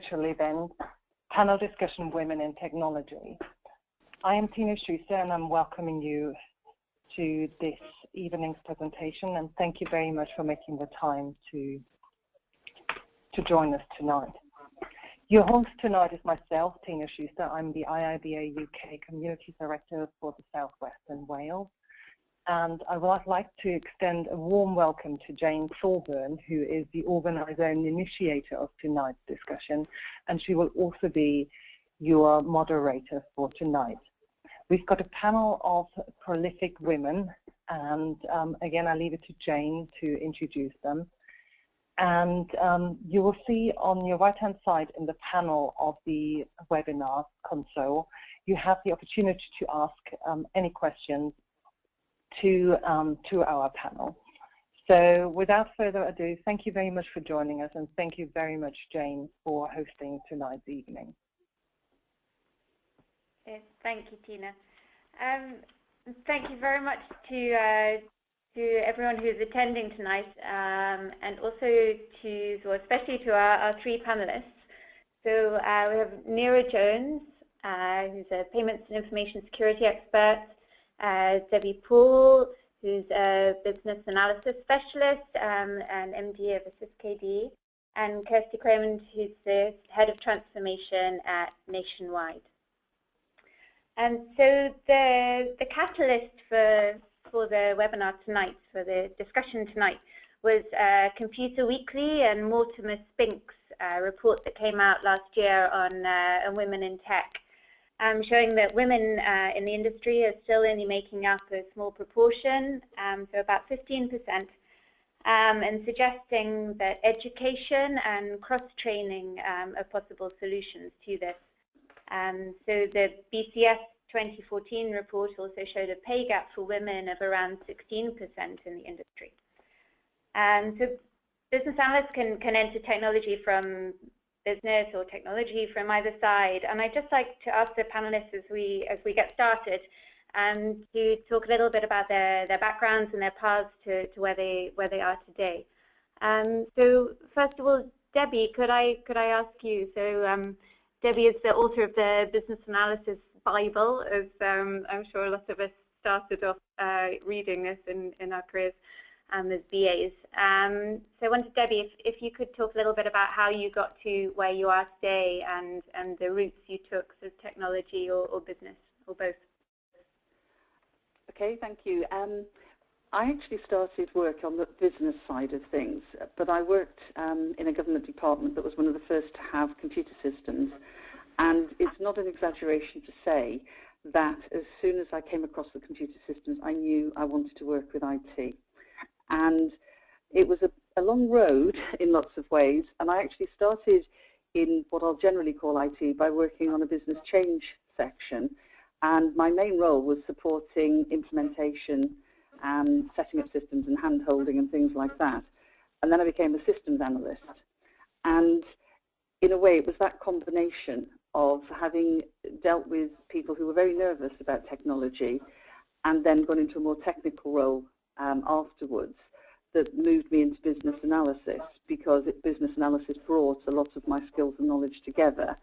virtual event, panel discussion Women in Technology. I am Tina Schuster and I'm welcoming you to this evening's presentation, and thank you very much for making the time to join us tonight. Your host tonight is myself, Tina Schuster. I'm the IIBA UK Communities Director for the South West and Wales. And I would like to extend a warm welcome to Jane Thorburn, who is the organizer and initiator of tonight's discussion, and she will also be your moderator for tonight. We've got a panel of prolific women, and again, I'll leave it to Jane to introduce them. And you will see on your right-hand side in the panel of the webinar console, you have the opportunity to ask any questions to our panel. So without further ado, thank you very much for joining us, and thank you very much, Jane, for hosting tonight's evening. Yes, thank you, Tina. Thank you very much to everyone who's attending tonight, and also especially to our three panelists. So we have Neera Jones, who's a payments and information security expert, Debbie Poole, who's a business analysis specialist and MD of AssistKD, and Kirsty Craymond, who's the head of transformation at Nationwide. And so the catalyst for the webinar tonight, for the discussion tonight, was Computer Weekly and Mortimer Spink's report that came out last year on women in tech. Showing that women in the industry are still only making up a small proportion, so about 15%, and suggesting that education and cross-training are possible solutions to this. So the BCS 2014 report also showed a pay gap for women of around 16% in the industry. So business analysts can enter technology from business or technology from either side, and I'd just like to ask the panelists as we get started to talk a little bit about their backgrounds and their paths to where they are today. So first of all, Debbie, could I ask you? So Debbie is the author of the Business Analysis Bible, as I'm sure a lot of us started off reading this in our careers as BAs. So I wondered, Debbie, if you could talk a little bit about how you got to where you are today and the routes you took, so technology or business, or both. Okay, thank you. I actually started work on the business side of things, but I worked in a government department that was one of the first to have computer systems. And it's not an exaggeration to say that as soon as I came across the computer systems, I knew I wanted to work with IT. And it was a long road in lots of ways, and I actually started in what I'll generally call IT by working on a business change section, and my main role was supporting implementation and setting up systems and hand-holding and things like that. And then I became a systems analyst. And in a way, it was that combination of having dealt with people who were very nervous about technology and then gone into a more technical role afterwards that moved me into business analysis, because business analysis brought a lot of my skills and knowledge together.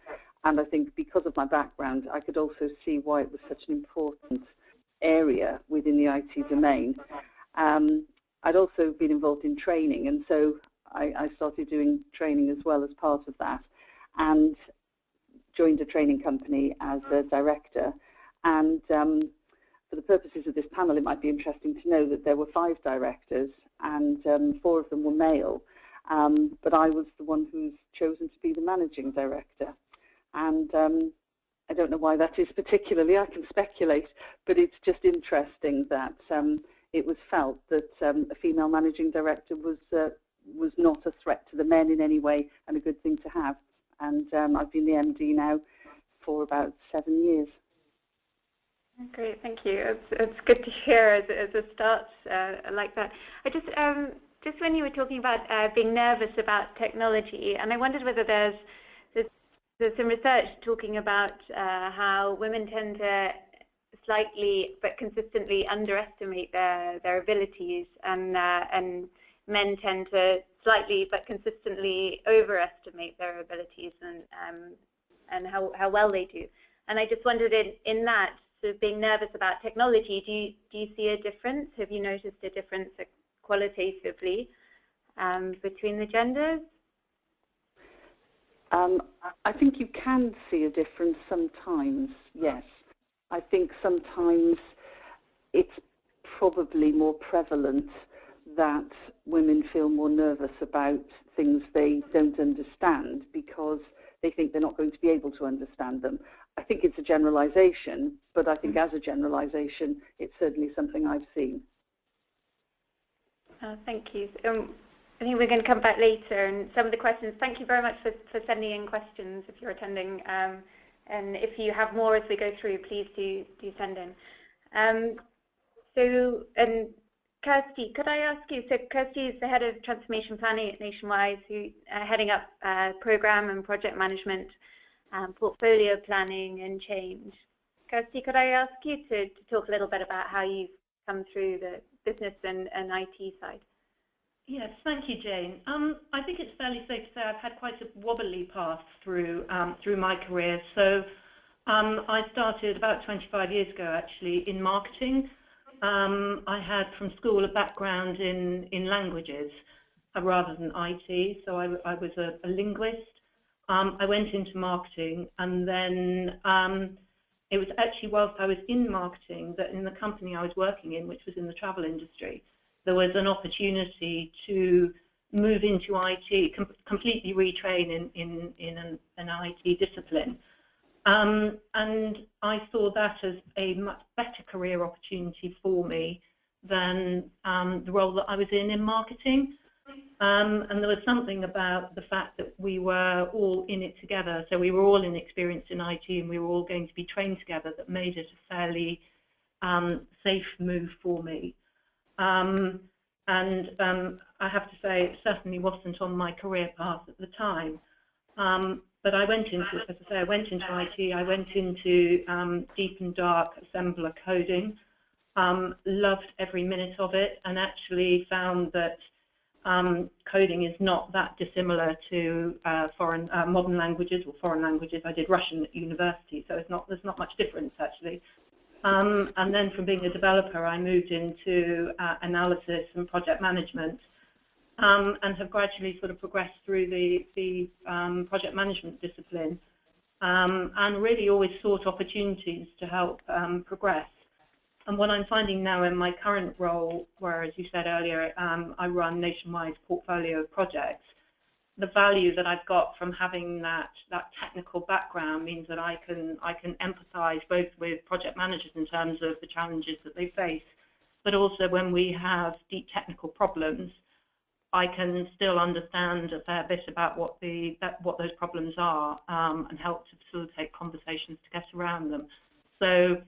And I think because of my background, I could also see why it was such an important area within the IT domain. I'd also been involved in training, and so I started doing training as well as part of that, and joined a training company as a director. And for the purposes of this panel, it might be interesting to know that there were 5 directors, and 4 of them were male, but I was the one who's chosen to be the managing director. And I don't know why that is particularly, I can speculate, but it's just interesting that it was felt that a female managing director was not a threat to the men in any way, and a good thing to have. And I've been the MD now for about 7 years. Great, thank you. It's good to hear as a start like that. I just when you were talking about being nervous about technology, and I wondered whether there's some research talking about how women tend to slightly but consistently underestimate their abilities, and men tend to slightly but consistently overestimate their abilities and how well they do. And I just wondered, in that, sort of being nervous about technology, do you see a difference? Have you noticed a difference qualitatively between the genders? I think you can see a difference sometimes, yes. I think sometimes it's probably more prevalent that women feel more nervous about things they don't understand because they think they're not going to be able to understand them. I think it's a generalization, but I think as a generalization, it's certainly something I've seen. Thank you. I think we're going to come back later and some of the questions. Thank you very much for sending in questions if you're attending. And if you have more as we go through, please do send in. Kirsty, could I ask you, so Kirsty is the head of transformation planning at Nationwide, who heading up program and project management, portfolio planning and change. Kirsty, could I ask you to talk a little bit about how you've come through the business and IT side? Yes, thank you, Jane. I think it's fairly safe to say I've had quite a wobbly path through my career. So I started about 25 years ago, actually, in marketing. I had from school a background in languages rather than IT, so I was a linguist. I went into marketing, and then it was actually whilst I was in marketing that in the company I was working in, which was in the travel industry, there was an opportunity to move into IT, completely retrain in an IT discipline. And I saw that as a much better career opportunity for me than the role that I was in marketing. And there was something about the fact that we were all in it together, so we were all inexperienced in IT and we were all going to be trained together, that made it a fairly safe move for me. I have to say it certainly wasn't on my career path at the time. But I went into, as I say, I went into IT, I went into deep and dark assembler coding, loved every minute of it, and actually found that coding is not that dissimilar to modern languages or foreign languages. I did Russian at university, so there's not much difference actually. And then from being a developer, I moved into analysis and project management, and have gradually sort of progressed through the project management discipline, and really always sought opportunities to help progress. And what I'm finding now in my current role, where, as you said earlier, I run Nationwide's portfolio of projects, the value that I've got from having that technical background means that I can empathise both with project managers in terms of the challenges that they face, but also when we have deep technical problems, I can still understand a fair bit about what those problems are, and help to facilitate conversations to get around them. So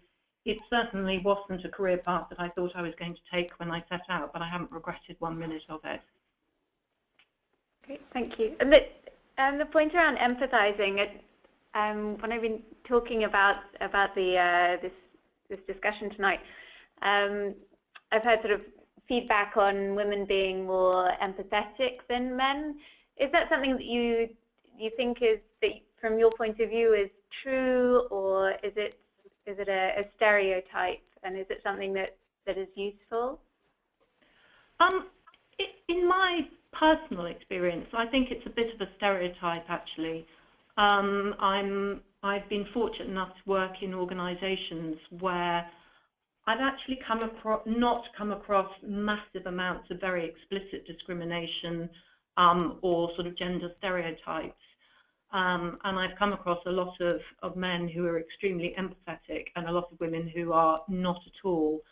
it certainly wasn't a career path that I thought I was going to take when I set out, but I haven't regretted 1 minute of it. Great, thank you. And the point around empathizing, when I've been talking about this discussion tonight, I've heard sort of feedback on women being more empathetic than men. Is that something that you think is, that from your point of view, is true, or is it a stereotype, and is it something that is useful? In my personal experience, I think it's a bit of a stereotype actually. I've been fortunate enough to work in organisations where I've actually not come across massive amounts of very explicit discrimination or sort of gender stereotypes. And I've come across a lot of men who are extremely empathetic and a lot of women who are not at all.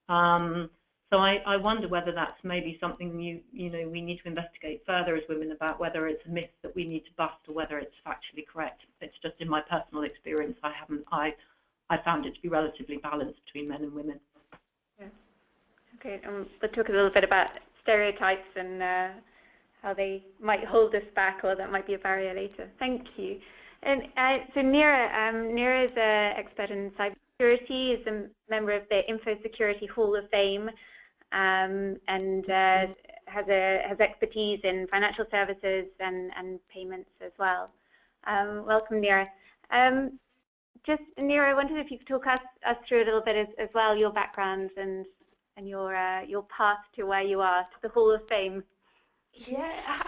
So I wonder whether that's maybe something we need to investigate further as women, about whether it's a myth that we need to bust or whether it's factually correct. It's just in my personal experience, I found it to be relatively balanced between men and women. Yeah. Okay, we'll talk a little bit about stereotypes and how they might hold us back, or that might be a barrier later. Thank you. And so Neera is an expert in cybersecurity, is a member of the Info Security Hall of Fame, and has expertise in financial services and payments as well. Welcome, Neera. Just Neera, I wondered if you could talk us through a little bit as well your background and your path to where you are, to the Hall of Fame. Yeah,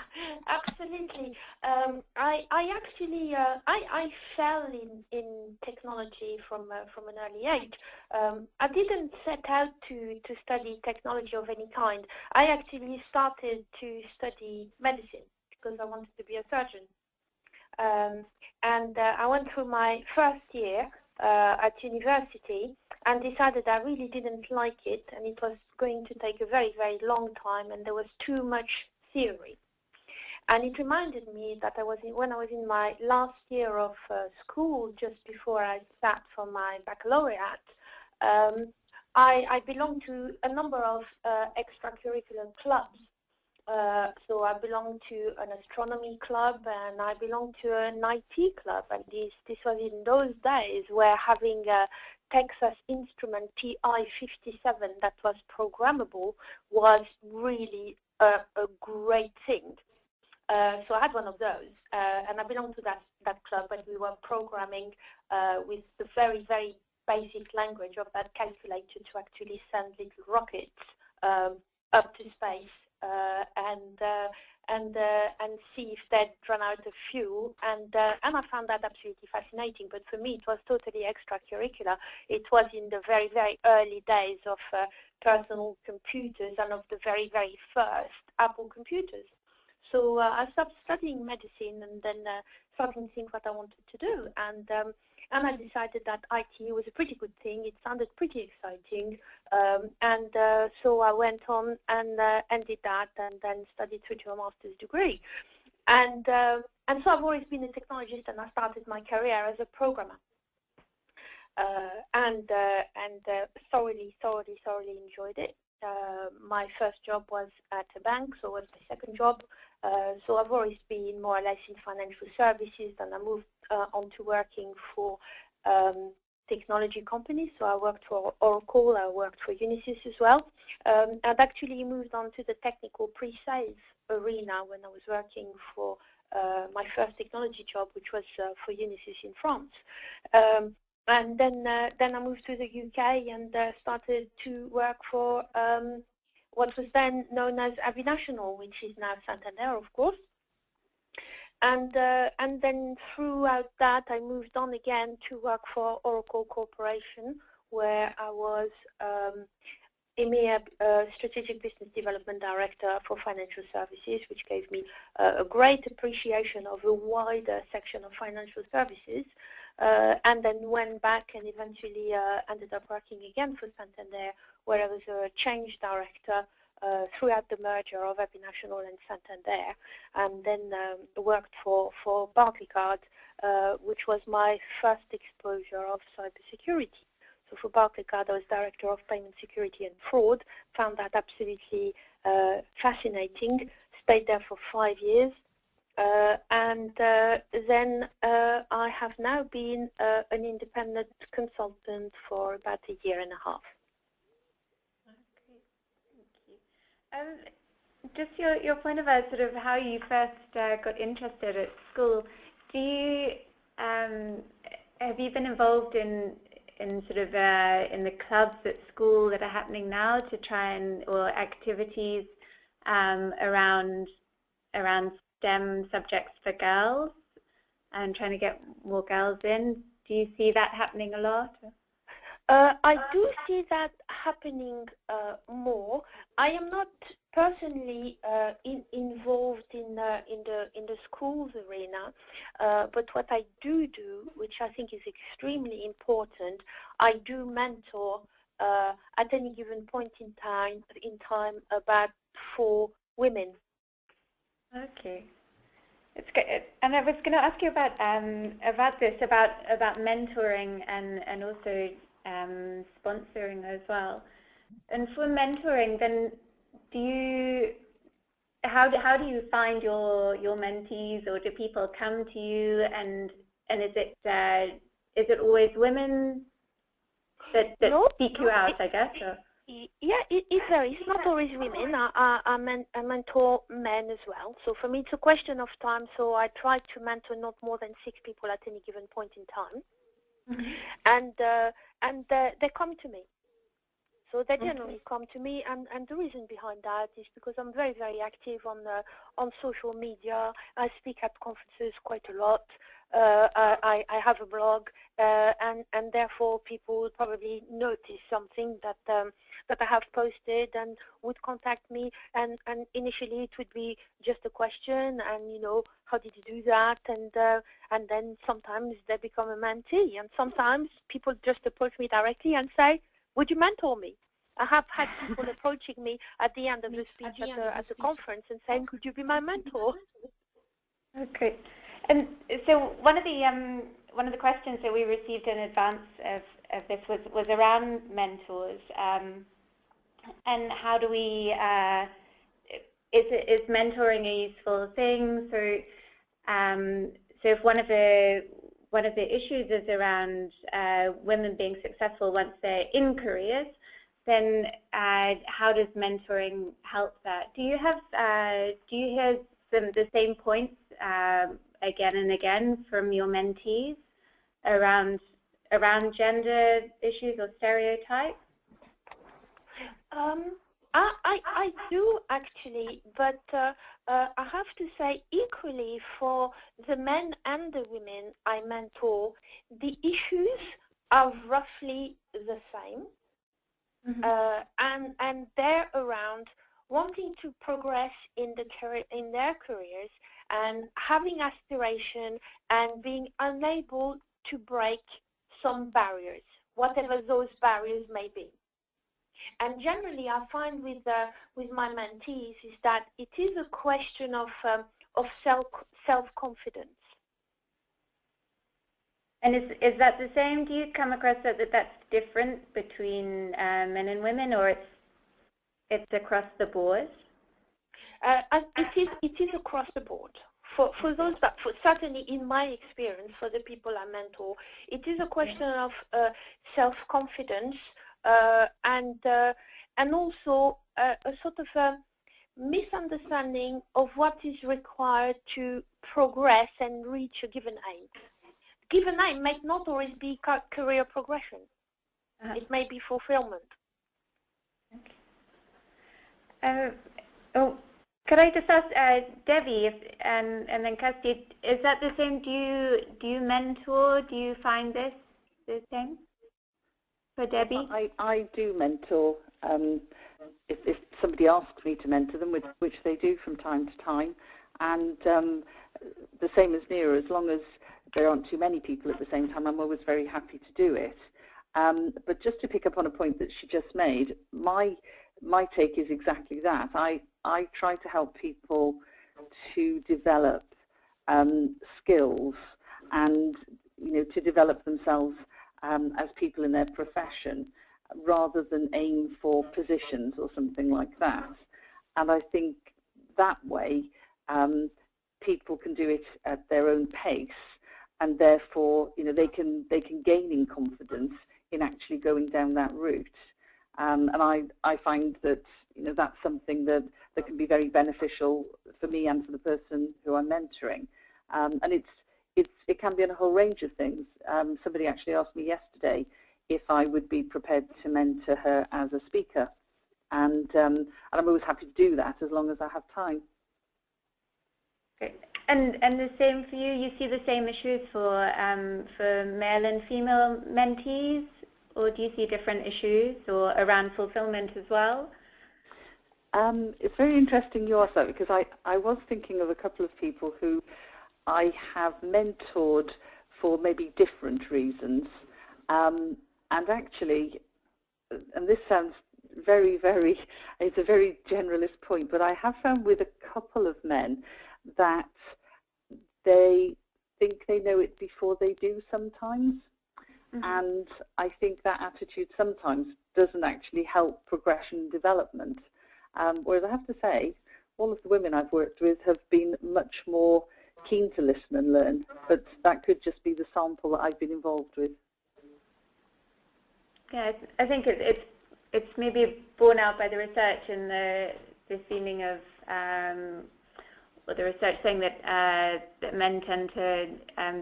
absolutely. I actually I fell in technology from an early age. I didn't set out to study technology of any kind. I actually started to study medicine because I wanted to be a surgeon. And I went through my first year at university and decided I really didn't like it, and it was going to take a very, very long time, and there was too much theory. And it reminded me that when I was in my last year of school, just before I sat for my baccalaureate, I belonged to a number of extracurricular clubs. So I belonged to an astronomy club, and I belonged to an IT club, and this was in those days where having a Texas Instrument TI-57 that was programmable was really a great thing. So I had one of those, and I belonged to that club, and we were programming with the very, very basic language of that calculator to actually send little rockets up to space and see if they'd run out of fuel. And I found that absolutely fascinating. But for me, it was totally extracurricular. It was in the very, very early days of personal computers and of the very, very first Apple computers. So I stopped studying medicine and then started to think what I wanted to do. And I decided that IT was a pretty good thing. It sounded pretty exciting. So I went on and did that, and then studied through to a master's degree. And so I've always been a technologist, and I started my career as a programmer. And thoroughly enjoyed it. My first job was at a bank, so it was my second job. So I've always been more or less in financial services, and I moved on to working for technology companies. So I worked for Oracle, I worked for Unisys as well. I'd actually moved on to the technical pre-sales arena when I was working for my first technology job, which was for Unisys in France. And then I moved to the UK and started to work for what was then known as ABI National, which is now Santander, of course. And then throughout that, I moved on again to work for Oracle Corporation, where I was EMEA Strategic Business Development Director for Financial Services, which gave me a great appreciation of a wider section of financial services. And then went back and eventually ended up working again for Santander, where I was a change director throughout the merger of ABI National and Santander, and then worked for Barclaycard, which was my first exposure of cybersecurity. So for Barclaycard, I was Director of Payment Security and Fraud, found that absolutely fascinating, stayed there for 5 years. And then I have now been an independent consultant for about a year and a half. Okay, thank you. Just your point about sort of how you first got interested at school. Do you have you been involved in sort of in the clubs at school that are happening now to try and, or activities around STEM subjects for girls and trying to get more girls in? Do you see that happening a lot? I do see that happening more. I am not personally involved in the schools arena, but what I do, which I think is extremely important, I do mentor at any given point in time about 4 women. Okay, it's good. And I was going to ask you about this, about mentoring and also sponsoring as well. And for mentoring, then how do you find your mentees, or do people come to you, and is it always women that seek you out, I guess? Or? Yeah, it varies. It's not always women. I mentor men as well. So for me, it's a question of time. So I try to mentor not more than 6 people at any given point in time. Mm-hmm. And they come to me. So they generally come to me, and the reason behind that is because I'm very, very active on social media. I speak at conferences quite a lot. I have a blog, and therefore people would probably notice something that I have posted and would contact me. And initially it would be just a question, and how did you do that? And then sometimes they become a mentee, and sometimes people just approach me directly and say, would you mentor me? I have had people approaching me at the end of the speech at the conference and saying, could you be my mentor? Okay. And so one of the questions that we received in advance of this was around mentors, and how do we is mentoring a useful thing? So if one of the issues is around women being successful once they're in careers, then how does mentoring help that? Do you hear the same points again and again from your mentees around gender issues or stereotypes? I do actually, but I have to say equally for the men and the women I mentor, the issues are roughly the same. And they're around wanting to progress in their careers and having aspiration and being unable to break some barriers, whatever those barriers may be. And generally, I find with my mentees is that it is a question of self-confidence. And is that the same? Do you come across that that's different between men and women, or it's across the board? It is across the board. For those that, certainly in my experience, for the people I mentor, it is a question of self-confidence and also a sort of a misunderstanding of what is required to progress and reach a given aim. Given aim may not always be career progression. It may be fulfillment. Could I just ask Debbie and then Kirsty, is that the same? Do you mentor? Do you find this the same for Debbie? I do mentor. If somebody asks me to mentor them, which they do from time to time, and the same as Neera, as long as there aren't too many people at the same time, I'm always very happy to do it. But just to pick up on a point that she just made, my take is exactly that. I try to help people to develop skills and to develop themselves as people in their profession, rather than aim for positions or something like that. And I think that way people can do it at their own pace, and therefore they can gain in confidence in actually going down that route. And I find that that's something that can be very beneficial for me and for the person who I'm mentoring. And it can be on a whole range of things. Somebody actually asked me yesterday if I would be prepared to mentor her as a speaker, and I'm always happy to do that as long as I have time. Okay. And the same for you? You see the same issues for male and female mentees, or do you see different issues or around fulfillment as well? It's very interesting you ask that, because I was thinking of a couple of people who I have mentored for maybe different reasons, and actually, and this sounds very, very, it's a very generalist point, but I have found with a couple of men that they think they know it before they do sometimes. And I think that attitude sometimes doesn't actually help progression and development. Whereas I have to say, all of the women I've worked with have been much more keen to listen and learn, but that could just be the sample that I've been involved with. Yeah, I think it's it's maybe borne out by the research and the feeling of or the research saying that that men tend to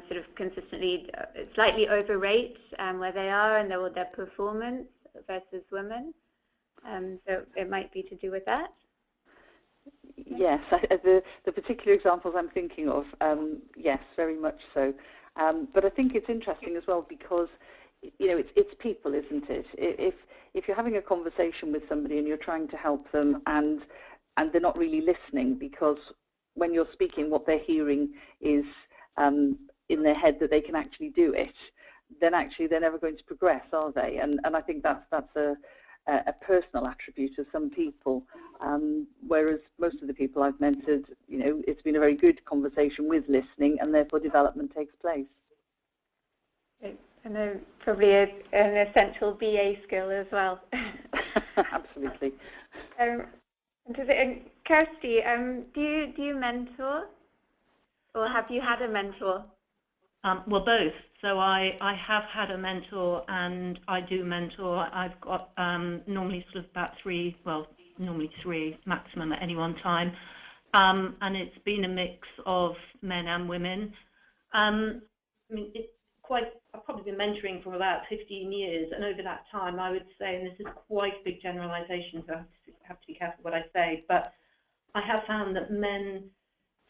sort of consistently slightly overrate where they are and their performance versus women. So it might be to do with that. Yes, the particular examples I'm thinking of, yes, very much so. But I think it's interesting as well because, you know, it's people, isn't it? If you're having a conversation with somebody and you're trying to help them and they're not really listening because when you're speaking what they're hearing is in their head that they can actually do it, then actually they're never going to progress, are they? And I think that's a personal attribute of some people, whereas most of the people I've mentored, you know, it's been a very good conversation with listening, and therefore development takes place. And probably an essential BA skill as well. Absolutely. Kirsty, do you mentor, or have you had a mentor? Well, both. So I have had a mentor and I do mentor. I've got normally sort of about normally three maximum at any one time. And it's been a mix of men and women. I mean, I've probably been mentoring for about 15 years, and over that time I would say, and this is quite a big generalisation, so I have to be careful what I say, but I have found that men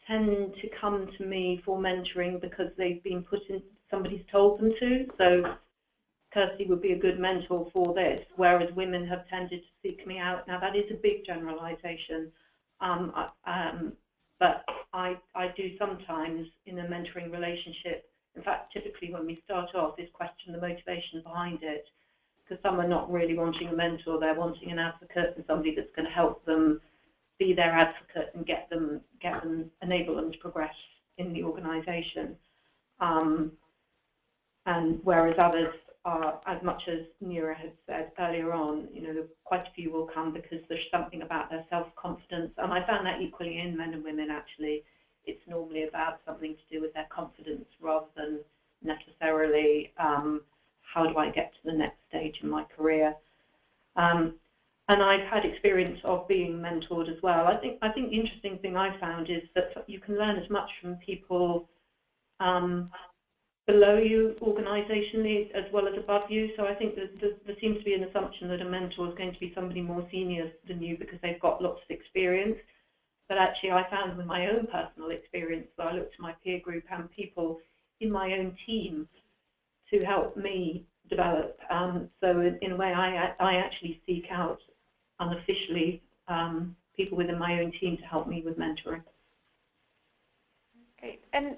tend to come to me for mentoring because they've been put in, somebody's told them to. So Kirsty would be a good mentor for this, whereas women have tended to seek me out. Now that is a big generalisation, but I do sometimes in a mentoring relationship. In fact, typically when we start off, is question the motivation behind it, because some are not really wanting a mentor; they're wanting an advocate and somebody that's going to help them be their advocate and enable them to progress in the organisation. And whereas others are, as much as Nura had said earlier on, you know, quite a few will come because there's something about their self-confidence, and I found that equally in men and women actually. It's normally about something to do with their confidence rather than necessarily how do I get to the next stage in my career. And I've had experience of being mentored as well. I think the interesting thing I found is that you can learn as much from people below you organisationally as well as above you. So I think that there seems to be an assumption that a mentor is going to be somebody more senior than you because they've got lots of experience. But actually I found with my own personal experience that I looked to my peer group and people in my own team to help me develop. So in a way I actually seek out unofficially people within my own team to help me with mentoring. Okay, and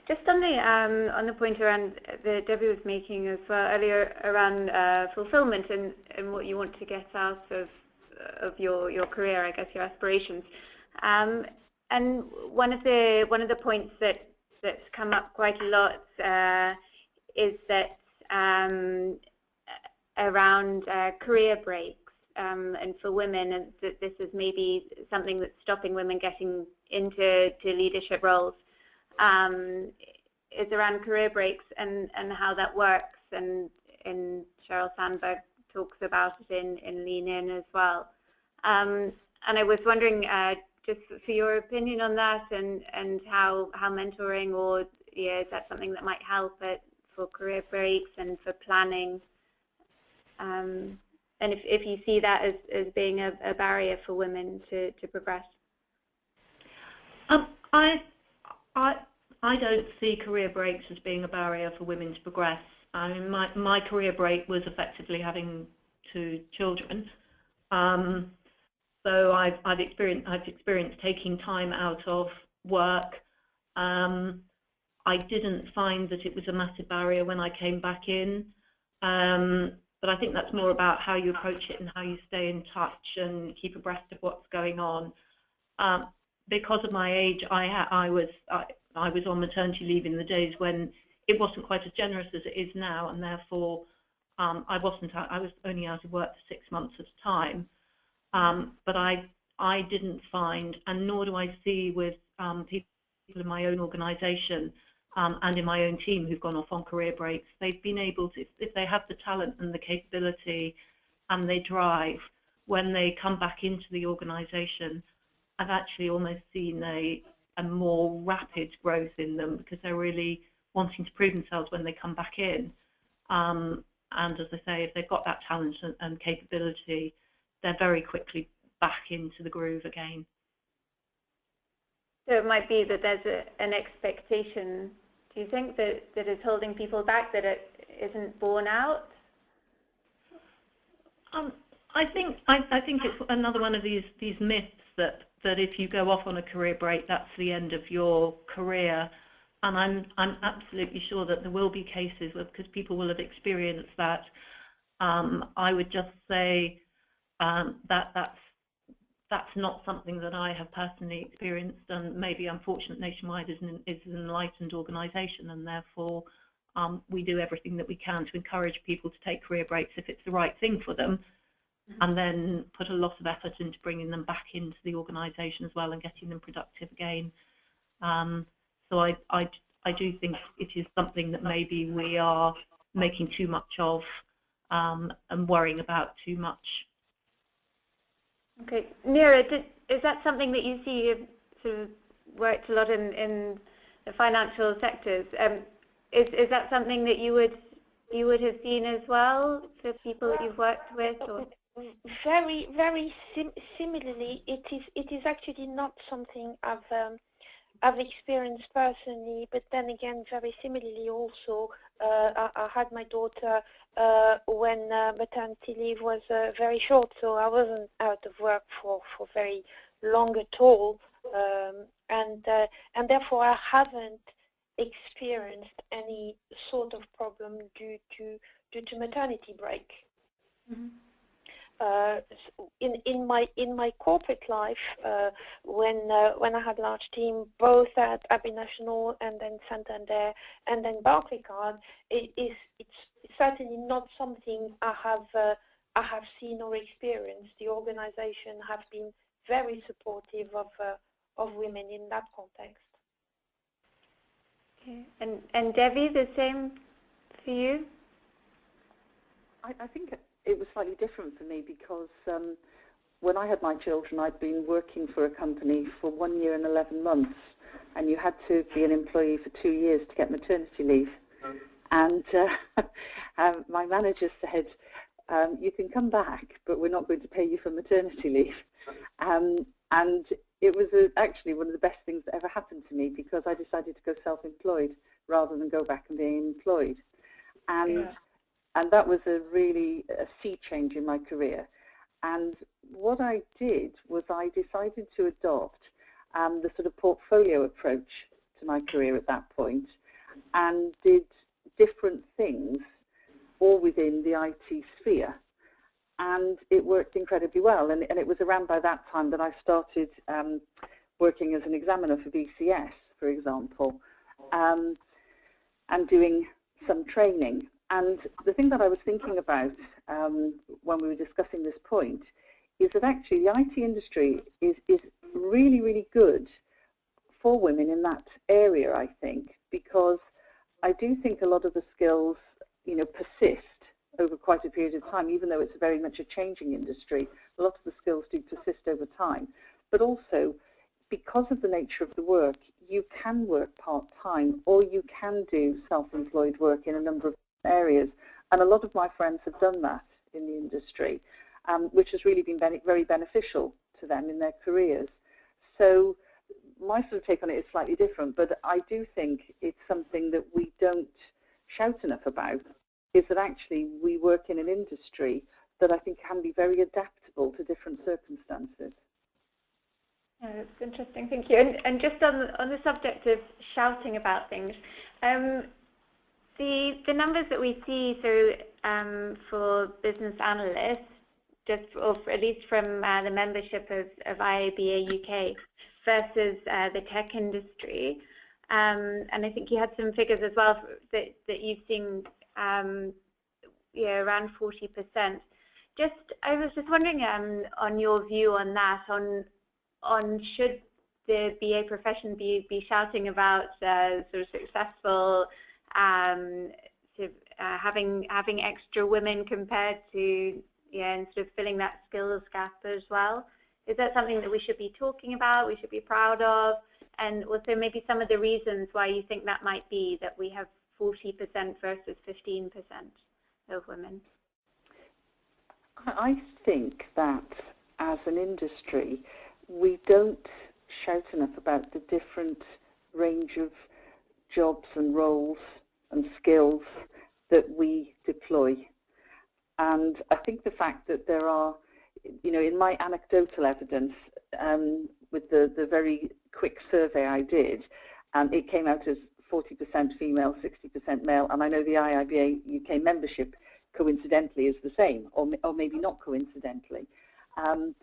just on the point around that Debbie was making as well earlier around fulfillment and what you want to get out of your career, I guess your aspirations. And one of the points that's come up quite a lot is that around career breaks. And for women, and that this is maybe something that's stopping women getting into leadership roles, is around career breaks and how that works. And Sheryl Sandberg talks about it in Lean In as well. And I was wondering, just for your opinion on that, and how mentoring, or is that something that might help for career breaks and for planning? And if you see that as being a barrier for women to progress. I don't see career breaks as being a barrier for women to progress. I mean, my career break was effectively having 2 children. So I've experienced taking time out of work. I didn't find that it was a massive barrier when I came back in. But I think that's more about how you approach it and how you stay in touch and keep abreast of what's going on. Because of my age, I was on maternity leave in the days when it wasn't quite as generous as it is now, and therefore I was only out of work for 6 months at a time. But I didn't find, and nor do I see with people in my own organisation and in my own team who've gone off on career breaks, they've been able to, if they have the talent and the capability and they drive, when they come back into the organisation, I've actually almost seen a more rapid growth in them, because they're really wanting to prove themselves when they come back in. And as I say, if they've got that talent and capability, they're very quickly back into the groove again. So it might be that there's an expectation, do you think, that is holding people back, that it isn't borne out? I think it's another one of these myths that if you go off on a career break, that's the end of your career. And I'm absolutely sure that there will be cases where, because people will have experienced that. I would just say that's not something that I have personally experienced, and maybe unfortunate Nationwide is an enlightened organisation, and therefore we do everything that we can to encourage people to take career breaks if it's the right thing for them, and then put a lot of effort into bringing them back into the organisation as well and getting them productive again. So I do think it is something that maybe we are making too much of and worrying about too much. Okay, Neera, is that something that you see? You've sort of worked a lot in the financial sectors. Is that something that you would have seen as well for people that you've worked with? Or? Very similarly, it is actually not something I've experienced personally, but then again, very similarly also, I had my daughter when maternity leave was very short, so I wasn't out of work for very long at all, and therefore I haven't experienced any sort of problem due to maternity break. Mm-hmm. In my corporate life, when I had a large team, both at ABN National and then Santander and then Barclaycard, it's certainly not something I have seen or experienced. The organisation have been very supportive of women in that context. Okay. And Debbie, the same for you? I think it was slightly different for me because when I had my children, I'd been working for a company for 1 year and 11 months, and you had to be an employee for 2 years to get maternity leave. And my manager said, you can come back, but we're not going to pay you for maternity leave. And it was actually one of the best things that ever happened to me, because I decided to go self-employed rather than go back and being employed. And that was a sea change in my career. And what I did was I decided to adopt the sort of portfolio approach to my career at that point, and did different things all within the IT sphere. And it worked incredibly well. And it was around by that time that I started working as an examiner for BCS, for example, and doing some training. And the thing that I was thinking about when we were discussing this point is that actually the IT industry is really, really good for women in that area, I think, because I do think a lot of the skills, persist over quite a period of time, even though it's very much a changing industry. A lot of the skills do persist over time. But also, because of the nature of the work, you can work part-time, or you can do self-employed work in a number of areas. And a lot of my friends have done that in the industry, which has really been very beneficial to them in their careers. So my sort of take on it is slightly different, but I do think it's something that we don't shout enough about, is that actually we work in an industry that I think can be very adaptable to different circumstances. Yeah, that's interesting, thank you. And just on the subject of shouting about things, the numbers that we see for business analysts, or at least from the membership of IIBA UK versus the tech industry, and I think you had some figures as well that you've seen, around 40%. I was just wondering on your view on that, on should the BA profession be shouting about sort of successful, having extra women compared to and sort of filling that skills gap as well. Is that something that we should be talking about, we should be proud of? And also maybe some of the reasons why you think that might be, that we have 40% versus 15% of women. I think that as an industry, we don't shout enough about the different range of jobs and roles and skills that we deploy. And I think the fact that there are, in my anecdotal evidence, with the very quick survey I did, it came out as 40% female, 60% male, and I know the IIBA UK membership coincidentally is the same, or maybe not coincidentally. And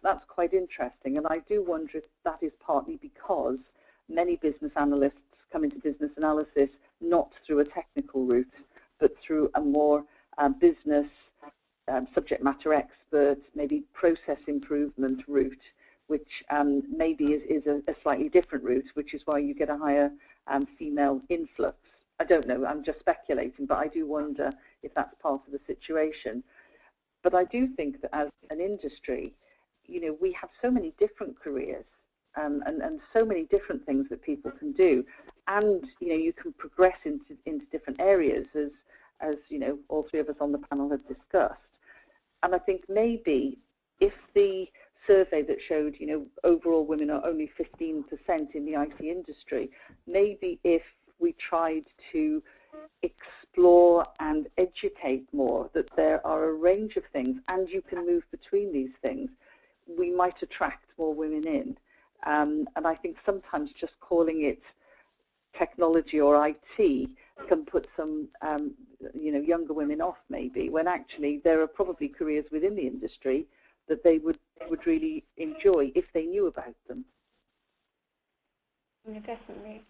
that's quite interesting, and I do wonder if that is partly because many business analysts come into business analysis not through a technical route, but through a more business subject matter expert, maybe process improvement route, which maybe is a slightly different route, which is why you get a higher female influx. I don't know, I'm just speculating, but I do wonder if that's part of the situation. But I do think that as an industry, we have so many different careers and so many different things that people can do. And, you can progress into different areas as all three of us on the panel have discussed. And I think maybe if the survey that showed, overall women are only 15% in the IT industry, maybe if we tried to explore and educate more that there are a range of things and you can move between these things, we might attract more women in. And I think sometimes just calling it technology or IT can put some younger women off maybe, when actually there are probably careers within the industry that they would really enjoy if they knew about them. Yeah, definitely.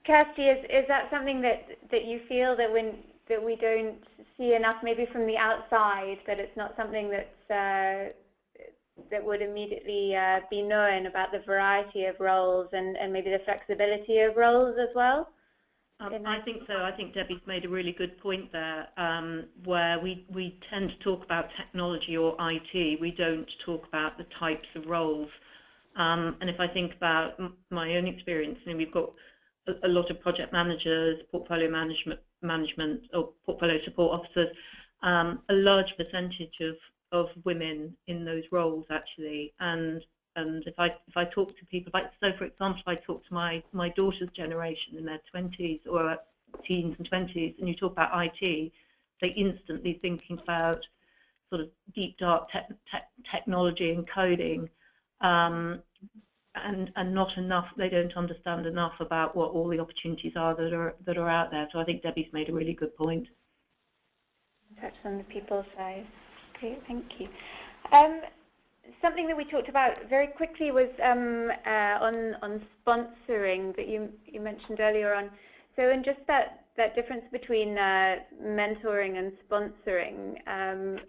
Kirsty, is that something that you feel that we don't see enough, maybe from the outside, that it's not something that's that would immediately be known about the variety of roles and maybe the flexibility of roles as well? I think so. I think Debbie's made a really good point there, where we tend to talk about technology or IT. We don't talk about the types of roles. And if I think about my own experience, we've got a lot of project managers, portfolio management or portfolio support officers, a large percentage of women in those roles actually. And if I talk to people, so for example, I talk to my daughter's generation in their 20s or teens and 20s, and you talk about IT, they instantly thinking about sort of deep dark technology and coding, and not enough. They don't understand enough about what all the opportunities are that are out there. So I think Debbie's made a really good point. Touch on the people side. Okay, thank you. Something that we talked about very quickly was on sponsoring that you mentioned earlier on. So in just that difference between mentoring and sponsoring,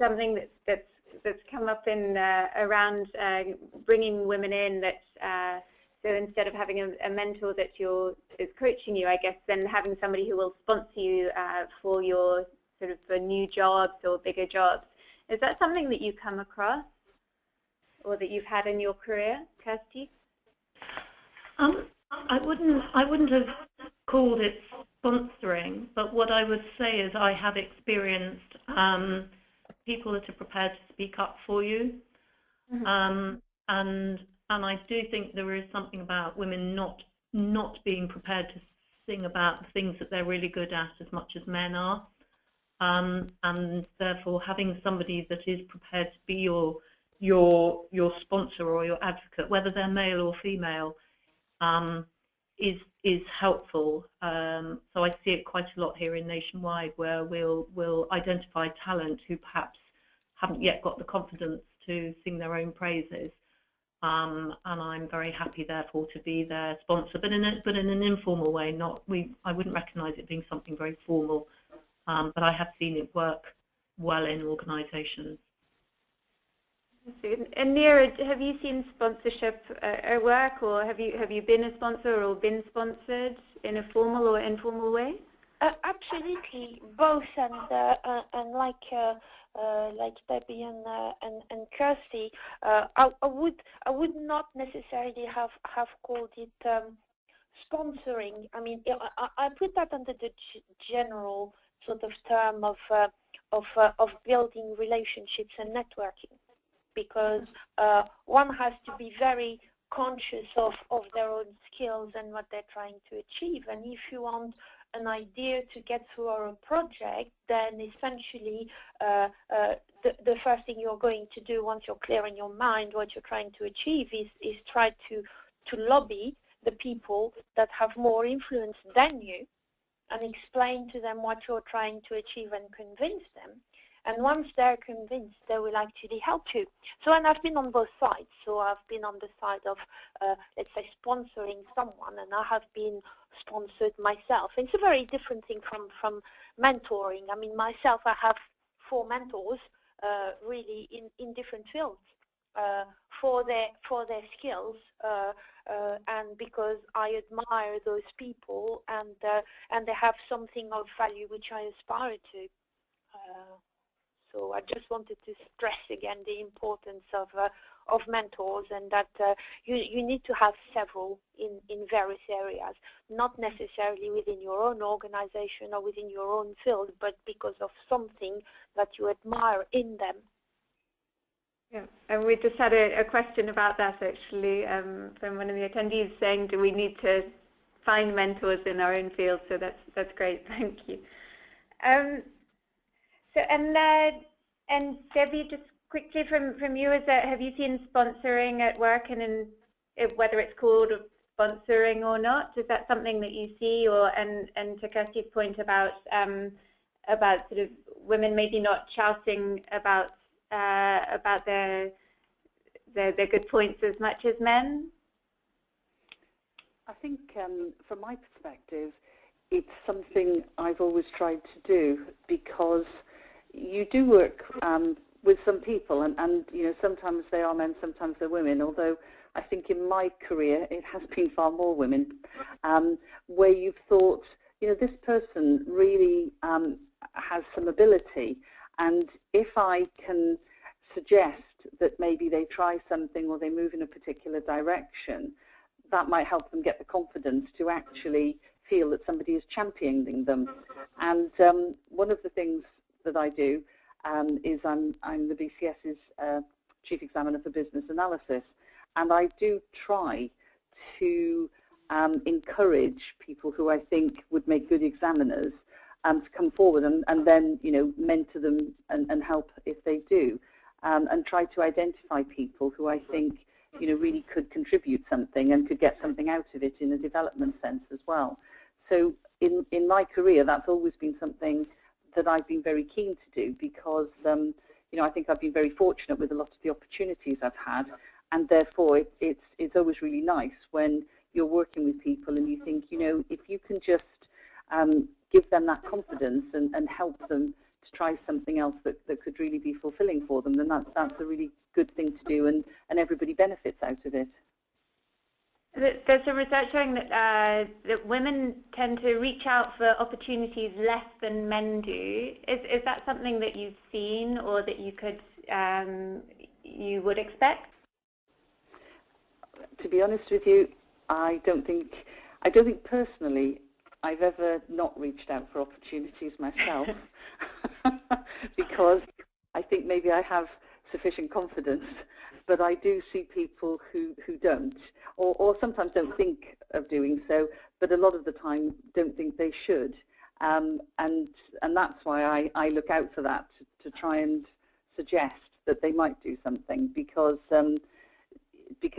something that's come up in around bringing women in, that so instead of having a mentor that is coaching you, I guess, then having somebody who will sponsor you for your sort of for new jobs or bigger jobs. Is that something that you come across or that you've had in your career, Kirsty? I wouldn't have called it sponsoring, but what I would say is I have experienced people that are prepared to speak up for you, and I do think there is something about women not being prepared to sing about the things that they're really good at as much as men are, and therefore having somebody that is prepared to be your sponsor or your advocate, whether they're male or female, is helpful. So I see it quite a lot here in Nationwide, where we'll identify talent who perhaps haven't yet got the confidence to sing their own praises, and I'm very happy therefore to be their sponsor, but in an informal way. I wouldn't recognise it being something very formal, but I have seen it work well in organisations. And Neera, have you seen sponsorship at work, or have you been a sponsor or been sponsored in a formal or informal way? Absolutely, both, and like Debbie and Kirsty, I would not necessarily have called it sponsoring. I mean, I put that under the general sort of term of building relationships and networking, because one has to be very conscious of their own skills and what they're trying to achieve. And if you want an idea to get through a project, then essentially the first thing you're going to do once you're clear in your mind what you're trying to achieve is try to lobby the people that have more influence than you and explain to them what you're trying to achieve and convince them. And once they're convinced, they will actually help you. So, and I've been on both sides. So I've been on the side of, let's say, sponsoring someone, and I have been sponsored myself. It's a very different thing from mentoring. I mean, myself, I have 4 mentors, really in different fields, for their skills, and because I admire those people, and they have something of value which I aspire to. So I just wanted to stress again the importance of mentors, and that you need to have several in various areas, not necessarily within your own organization or within your own field, but because of something that you admire in them. Yeah, and we just had a question about that actually from one of the attendees saying, do we need to find mentors in our own field? So that's great, thank you. So and Debbie, just quickly from you, have you seen sponsoring at work, and whether it's called sponsoring or not? Is that something that you see, or and to Kirsty's point about sort of women maybe not shouting about their good points as much as men? I think from my perspective, it's something I've always tried to do, because you do work with some people, and you know, sometimes they are men, sometimes they're women, although I think in my career it has been far more women, where you've thought, you know, this person really has some ability, and if I can suggest that maybe they try something or they move in a particular direction, that might help them get the confidence to actually feel that somebody is championing them. And one of the things that I do is I'm the BCS's Chief Examiner for Business Analysis, and I do try to encourage people who I think would make good examiners to come forward and then, you know, mentor them and help if they do, and try to identify people who I think, you know, really could contribute something and could get something out of it in a development sense as well. So in my career, that's always been something that I've been very keen to do, because you know, I think I've been very fortunate with a lot of the opportunities I've had, and therefore it's always really nice when you're working with people and you think, you know, if you can just give them that confidence and help them to try something else that could really be fulfilling for them, then that's a really good thing to do, and everybody benefits out of it. There's some research showing that women tend to reach out for opportunities less than men do. Is that something that you've seen, or that you could you would expect? To be honest with you, I don't think personally I've ever not reached out for opportunities myself, because I think maybe I have sufficient confidence, but I do see people who don't, or sometimes don't think of doing so, but a lot of the time don't think they should, and that's why I look out for that to try and suggest that they might do something, because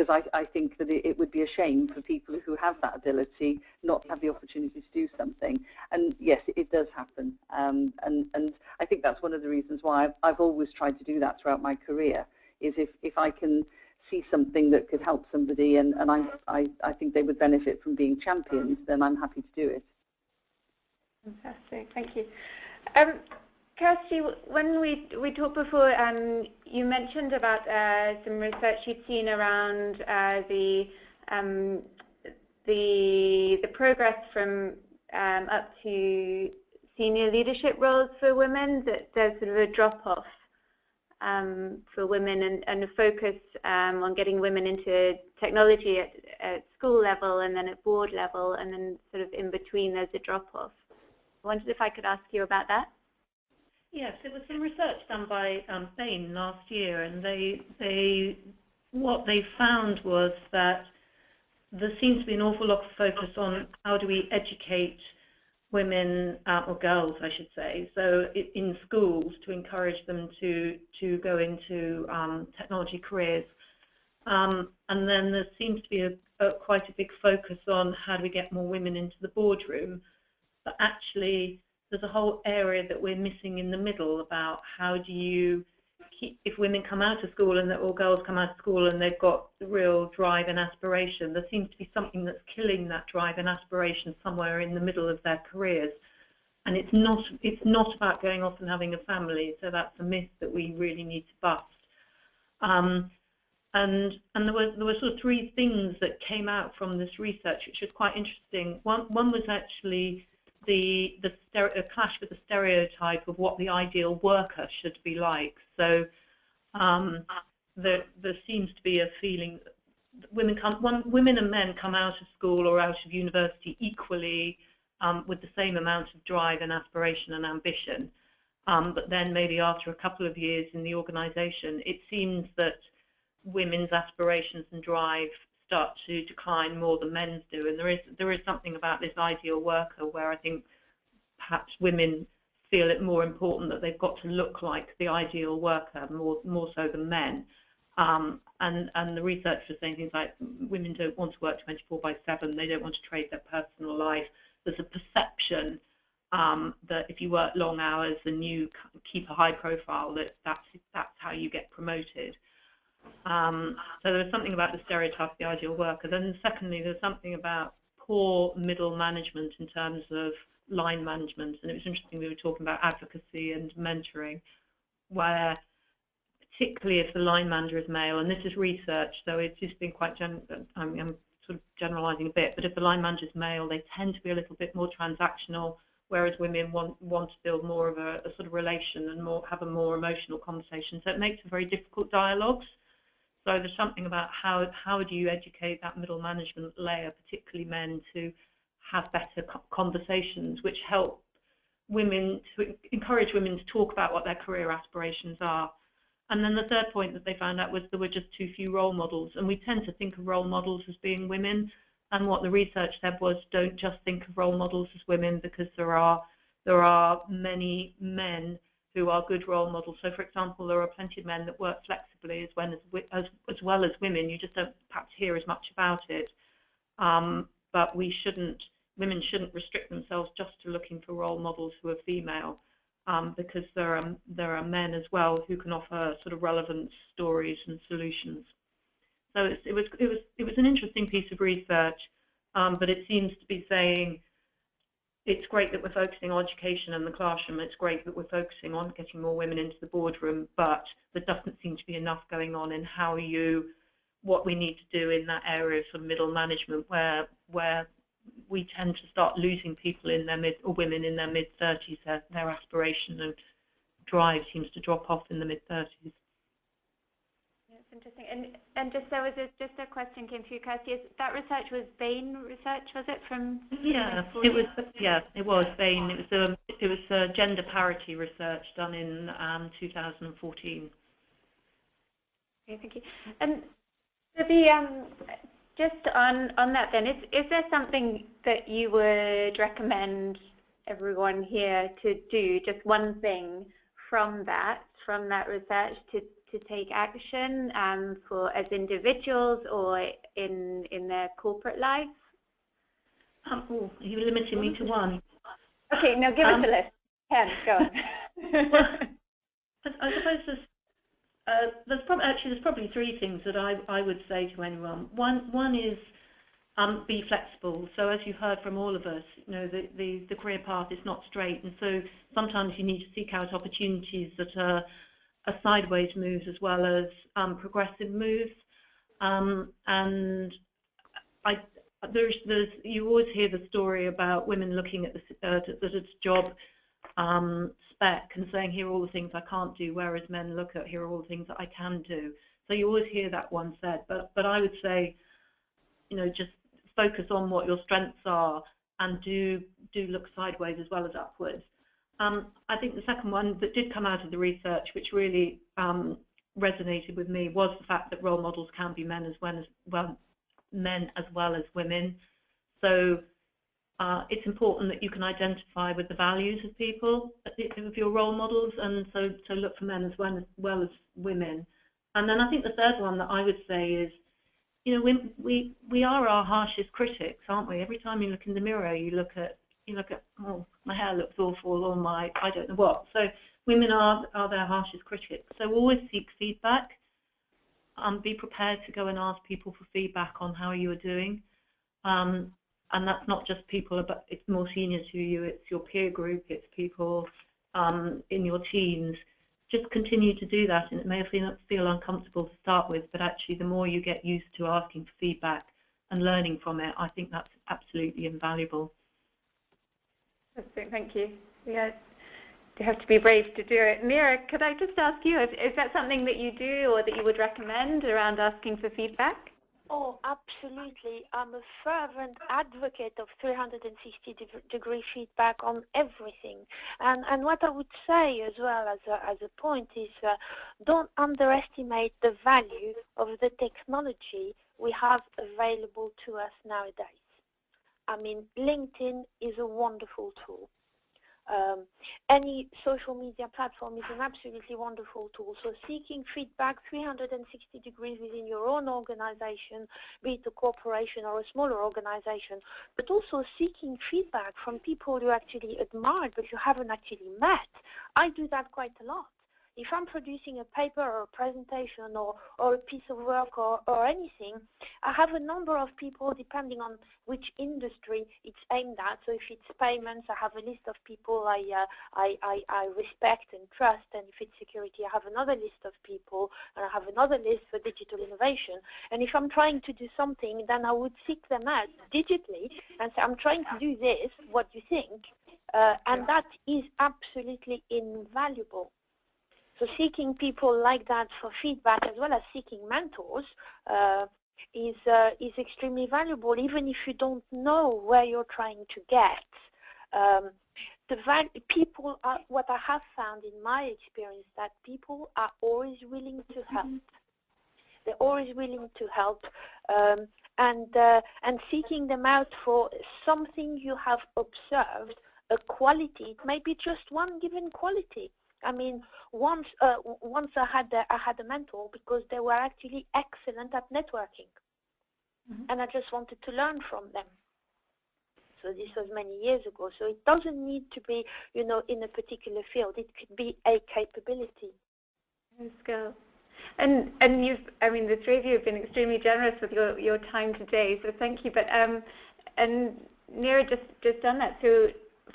I think that it would be a shame for people who have that ability not to have the opportunity to do something. And yes, it does happen, and I think that's one of the reasons why I've always tried to do that throughout my career, is if I can see something that could help somebody and I think they would benefit from being champions, then I'm happy to do it. Fantastic, thank you. Kirsty, when we talked before, you mentioned about some research you'd seen around the progress from up to senior leadership roles for women, that there's sort of a drop-off for women, and a focus on getting women into technology at school level and then at board level, and then sort of in between there's a drop-off. I wondered if I could ask you about that. Yes, it was some research done by Bain last year, and what they found was that there seems to be an awful lot of focus on how do we educate women, or girls I should say, so in schools to encourage them to go into technology careers. And then there seems to be quite a big focus on how do we get more women into the boardroom, but actually there's a whole area that we're missing in the middle about how do you keep, if women come out of school or girls come out of school and they've got the real drive and aspiration, there seems to be something that's killing that drive and aspiration somewhere in the middle of their careers. And it's not about going off and having a family, so that's a myth that we really need to bust. And there were sort of three things that came out from this research, which was quite interesting. One was actually a clash with the stereotype of what the ideal worker should be like. So there seems to be a feeling that women and men come out of school or out of university equally with the same amount of drive and aspiration and ambition. But then maybe after a couple of years in the organisation, it seems that women's aspirations and drive start to decline more than men's do, and there is something about this ideal worker where I think perhaps women feel it more important that they've got to look like the ideal worker more so than men. And the research was saying things like women don't want to work 24/7, they don't want to trade their personal life. There's a perception that if you work long hours and you keep a high profile, that's how you get promoted. So there was something about the stereotype of the ideal worker. Then secondly, there's something about poor middle management in terms of line management. And it was interesting, we were talking about advocacy and mentoring, where particularly if the line manager is male, and this is research, so it's just been quite I'm sort of generalising a bit, but if the line manager is male, they tend to be a little bit more transactional, whereas women want to build more of a sort of relation and have a more emotional conversation. So it makes for very difficult dialogues. So there's something about how do you educate that middle management layer, particularly men, to have better conversations which help women, to encourage women to talk about what their career aspirations are. And then the third point that they found out was there were just too few role models, and we tend to think of role models as being women, and what the research said was don't just think of role models as women, because there are many men who are good role models. So, for example, there are plenty of men that work flexibly as well as women. You just don't perhaps hear as much about it. But women shouldn't restrict themselves just to looking for role models who are female, because there are men as well who can offer sort of relevant stories and solutions. So it was an interesting piece of research, but it seems to be saying, it's great that we're focusing on education and the classroom, it's great that we're focusing on getting more women into the boardroom, but there doesn't seem to be enough going on in what we need to do in that area of middle management, where we tend to start losing people in their women in their mid-30s, their aspiration and drive seems to drop off in the mid-30s. That's interesting. And just there was just a question came through, Kirsty. That research was Bain research, was it, from? Yeah, it was. Yeah, it was Bain. It was gender parity research done in 2014. Okay, thank you. And so just on that then, is there something that you would recommend everyone here to do? Just one thing from that research to take action for as individuals or in their corporate life? Oh, are you limiting me to one? Okay, now give us a list. 10, go on. I suppose there's probably three things that I would say to anyone. One is be flexible. So as you've heard from all of us, the career path is not straight, and so sometimes you need to seek out opportunities that are sideways moves as well as progressive moves. And you always hear the story about women looking at the job spec and saying, here are all the things I can't do, whereas men look at, here are all the things that I can do. So you always hear that one said, but I would say, just focus on what your strengths are and do look sideways as well as upwards. I think the second one that did come out of the research, which really resonated with me, was the fact that role models can be men as well as women. So it's important that you can identify with the values of people, of your role models, and so look for men as well as women. And then I think the third one that I would say is, we are our harshest critics, aren't we? Every time you look in the mirror, you look at, oh, my hair looks awful, or my I don't know what. So women are their harshest critics. So always seek feedback. Be prepared to go and ask people for feedback on how you are doing. And that's not just people, but it's more senior to you. It's your peer group. It's people in your teams. Just continue to do that, and it may feel uncomfortable to start with, but actually the more you get used to asking for feedback and learning from it, I think that's absolutely invaluable. Thank you. Yeah, you have to be brave to do it. Mira, could I just ask you, is that something that you do or that you would recommend around asking for feedback? Oh, absolutely. I'm a fervent advocate of 360-degree feedback on everything. And what I would say as well as a point is don't underestimate the value of the technology we have available to us nowadays. I mean, LinkedIn is a wonderful tool. Any social media platform is an absolutely wonderful tool. So seeking feedback 360 degrees within your own organization, be it a corporation or a smaller organization, but also seeking feedback from people you actually admire but you haven't actually met. I do that quite a lot. If I'm producing a paper or a presentation or a piece of work or anything, I have a number of people depending on which industry it's aimed at. So if it's payments, I have a list of people I respect and trust, and if it's security, I have another list of people, and I have another list for digital innovation. And if I'm trying to do something, then I would seek them out digitally and say, I'm trying to do this, what do you think? And that is absolutely invaluable. So seeking people like that for feedback, as well as seeking mentors, is extremely valuable, even if you don't know where you're trying to get. People are, what I have found in my experience, that people are always willing to help. They're always willing to help, and seeking them out for something you have observed, a quality. It may be just one given quality. I mean, once I had a mentor because they were actually excellent at networking, and I just wanted to learn from them. So this was many years ago. So it doesn't need to be, in a particular field. It could be a capability. Let's go. And the three of you have been extremely generous with your time today. So thank you. But and Nira just done that. So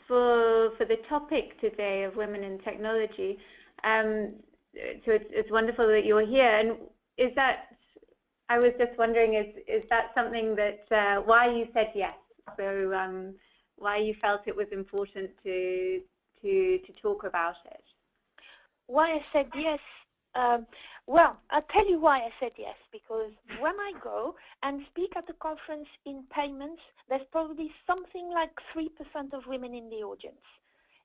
for the topic today of women in technology, so it's wonderful that you're here. And is that, I was just wondering, is that something that why you said yes? So why you felt it was important to talk about it? Why I said yes? Well, I'll tell you why I said yes, because when I go and speak at a conference in payments, there's probably something like 3% of women in the audience.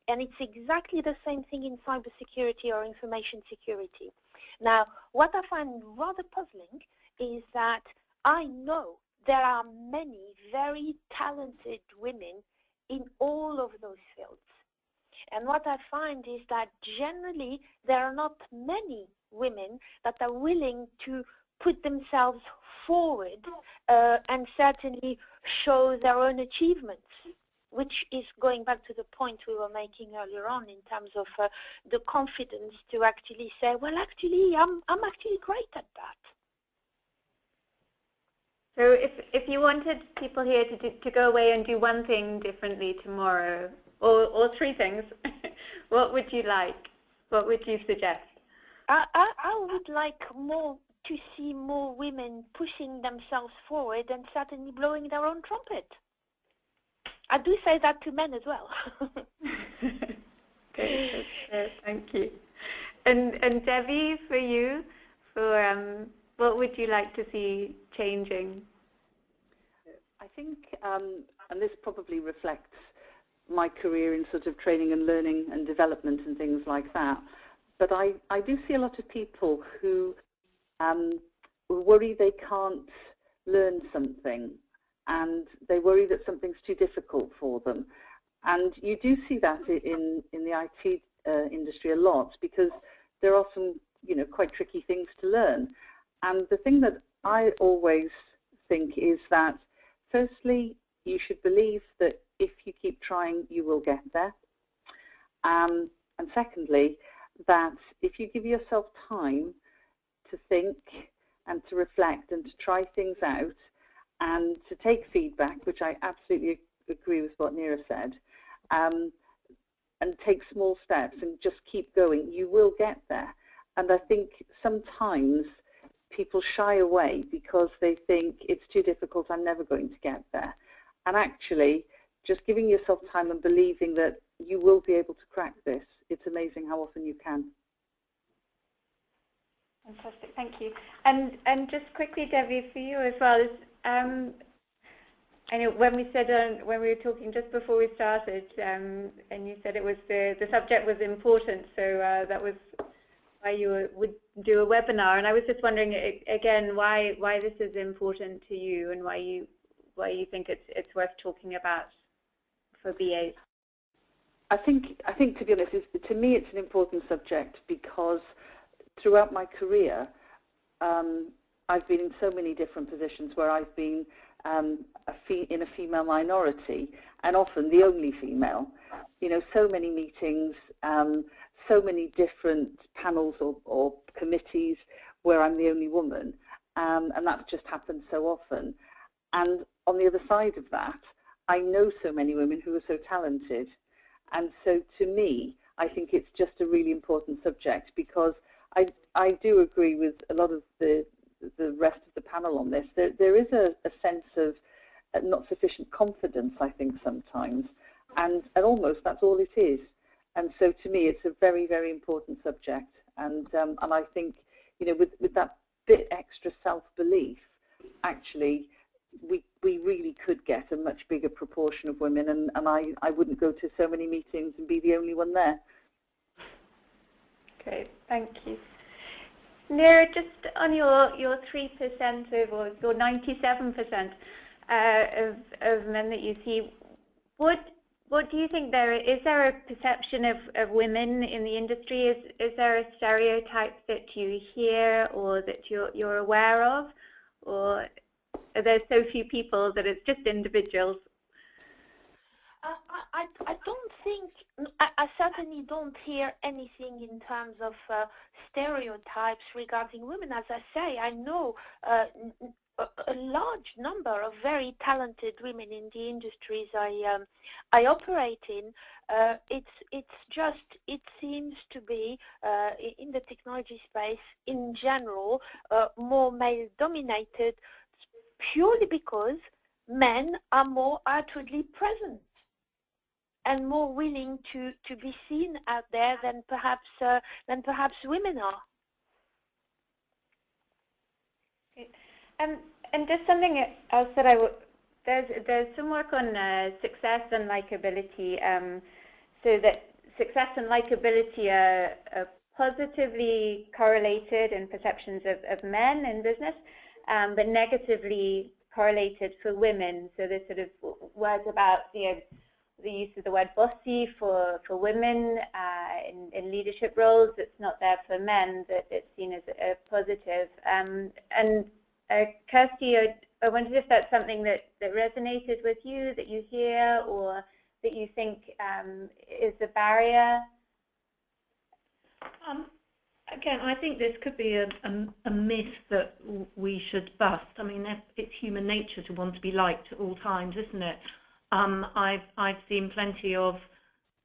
And it's exactly the same thing in cybersecurity or information security. Now, what I find rather puzzling is that I know there are many very talented women in all of those fields. And what I find is that generally there are not many women that are willing to put themselves forward and certainly show their own achievements, which is going back to the point we were making earlier on in terms of the confidence to actually say, well, actually, I'm actually great at that. So if you wanted people here to go away and do one thing differently tomorrow, or three things, what would you like? What would you suggest? I would like more to see more women pushing themselves forward and certainly blowing their own trumpet. I do say that to men as well. Okay, thank you. And Debbie, for you, what would you like to see changing? I think, and this probably reflects my career in sort of training and learning and development and things like that, but I do see a lot of people who worry they can't learn something, and they worry that something's too difficult for them. And you do see that in the IT industry a lot, because there are some, quite tricky things to learn. And the thing that I always think is that, firstly, you should believe that if you keep trying, you will get there. And secondly, that if you give yourself time to think and to reflect and to try things out and to take feedback, which I absolutely agree with what Neera said, and take small steps and just keep going, you will get there. And I think sometimes people shy away because they think it's too difficult, I'm never going to get there. And actually, just giving yourself time and believing that you will be able to crack this, it's amazing how often you can. Fantastic, thank you. And just quickly, Debbie, for you as well, I know when we were talking just before we started, and you said it was the subject was important, so that was why you would do a webinar. And I was just wondering again why this is important to you, and why you think it's worth talking about for BAs. I think to be honest, to me it's an important subject because throughout my career, I've been in so many different positions where I've been in a female minority, and often the only female. So many meetings, so many different panels or committees where I'm the only woman, and that just happens so often. And on the other side of that, I know so many women who are so talented. And so to me, I think it's just a really important subject, because I do agree with a lot of the rest of the panel on this. There is a sense of not sufficient confidence, I think, sometimes, and almost that's all it is. And so to me, it's a very, very important subject. And I think, with that bit extra self-belief, actually, we really could get a much bigger proportion of women, and I wouldn't go to so many meetings and be the only one there. Great, thank you. Neera, just on your 3% or your 97% of men that you see, what do you think is there a perception of women in the industry? Is there a stereotype that you hear or that you're aware of, or are there so few people that it's just individuals? I don't think, I certainly don't hear anything in terms of stereotypes regarding women. As I say, I know a large number of very talented women in the industries I operate in. It seems to be in the technology space in general more male dominated, purely because men are more outwardly present and more willing to be seen out there than perhaps women are. And just something else that there's some work on success and likability, so that success and likability are positively correlated in perceptions of men in business, but negatively correlated for women. So there's sort of words about the use of the word bossy for women in leadership roles. It's not there for men, that it's seen as a positive. And Kirsty, I wondered if that's something that resonated with you, that you hear, or that you think is a barrier? Again, I think this could be a myth that we should bust. I mean, it's human nature to want to be liked at all times, isn't it? I've seen plenty of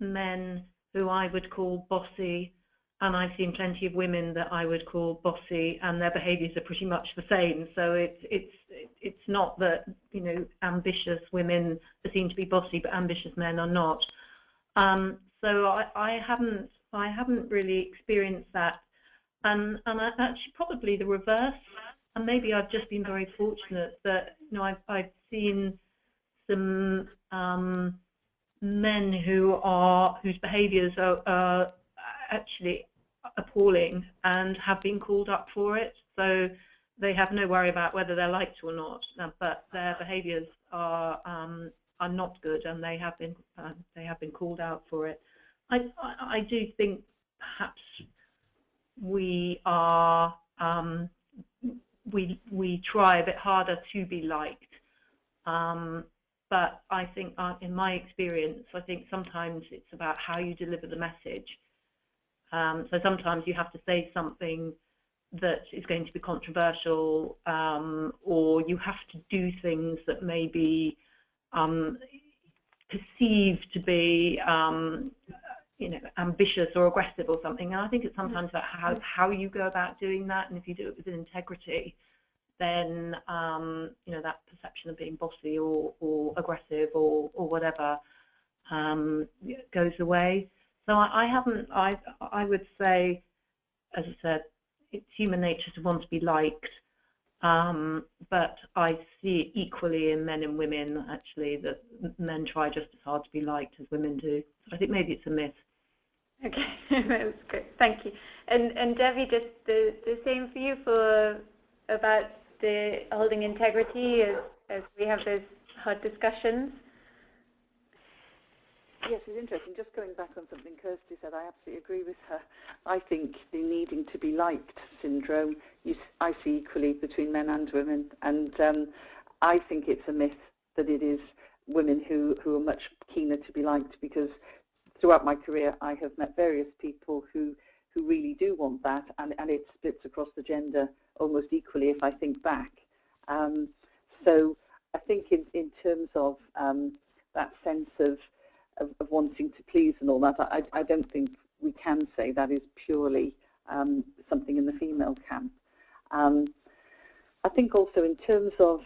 men who I would call bossy, and I've seen plenty of women that I would call bossy, and their behaviours are pretty much the same. So it's not that, you know, ambitious women seem to be bossy, but ambitious men are not. So I haven't really experienced that, and actually probably the reverse. And maybe I've just been very fortunate that, you know, I've seen some men whose behaviours are actually appalling and have been called up for it. So they have no worry about whether they're liked or not, but their behaviours are not good, and they have been called out for it. I do think perhaps we are we try a bit harder to be liked, but I think in my experience, I think sometimes it's about how you deliver the message. So sometimes you have to say something that is going to be controversial, or you have to do things that may be perceived to be you know, ambitious or aggressive or something. And I think it's sometimes about how you go about doing that, and if you do it with integrity, then you know, that perception of being bossy or aggressive or whatever goes away. So I would say, as I said, it's human nature to want to be liked, but I see it equally in men and women, actually, that men try just as hard to be liked as women do. So I think maybe it's a myth. Okay, that's good. Thank you. And Debbie, just the same for you about the holding integrity as we have those hard discussions? Yes, it's interesting. Just going back on something Kirsty said, I absolutely agree with her. I think the needing to be liked syndrome, I see equally between men and women, and I think it's a myth that it is women who are much keener to be liked, because throughout my career I have met various people who really do want that, and it splits across the gender almost equally if I think back. So I think in terms of that sense of wanting to please and all that, I don't think we can say that is purely something in the female camp. I think also in terms of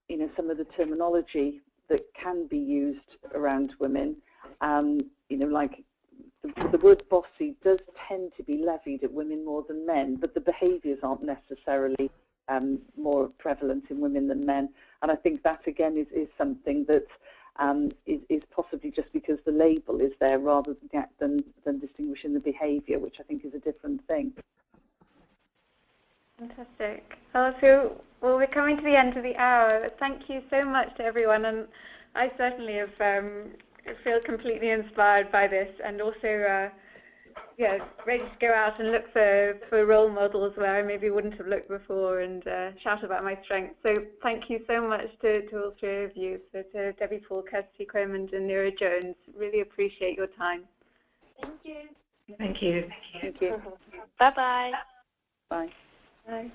you know, some of the terminology that can be used around women, you know, like the word bossy does tend to be levied at women more than men, but the behaviours aren't necessarily more prevalent in women than men. And I think that again is something that is possibly just because the label is there rather than distinguishing the behaviour, which I think is a different thing. Fantastic. So, well, we're coming to the end of the hour. Thank you so much to everyone, and I certainly have feel completely inspired by this, and also yeah, ready to go out and look for role models where I maybe wouldn't have looked before, and shout about my strengths. So thank you so much to all three of you, so to Debbie Paul, Kirsty Cromond and Nira Jones. Really appreciate your time. Thank you. Thank you. Thank you. Bye-bye. Bye. Bye.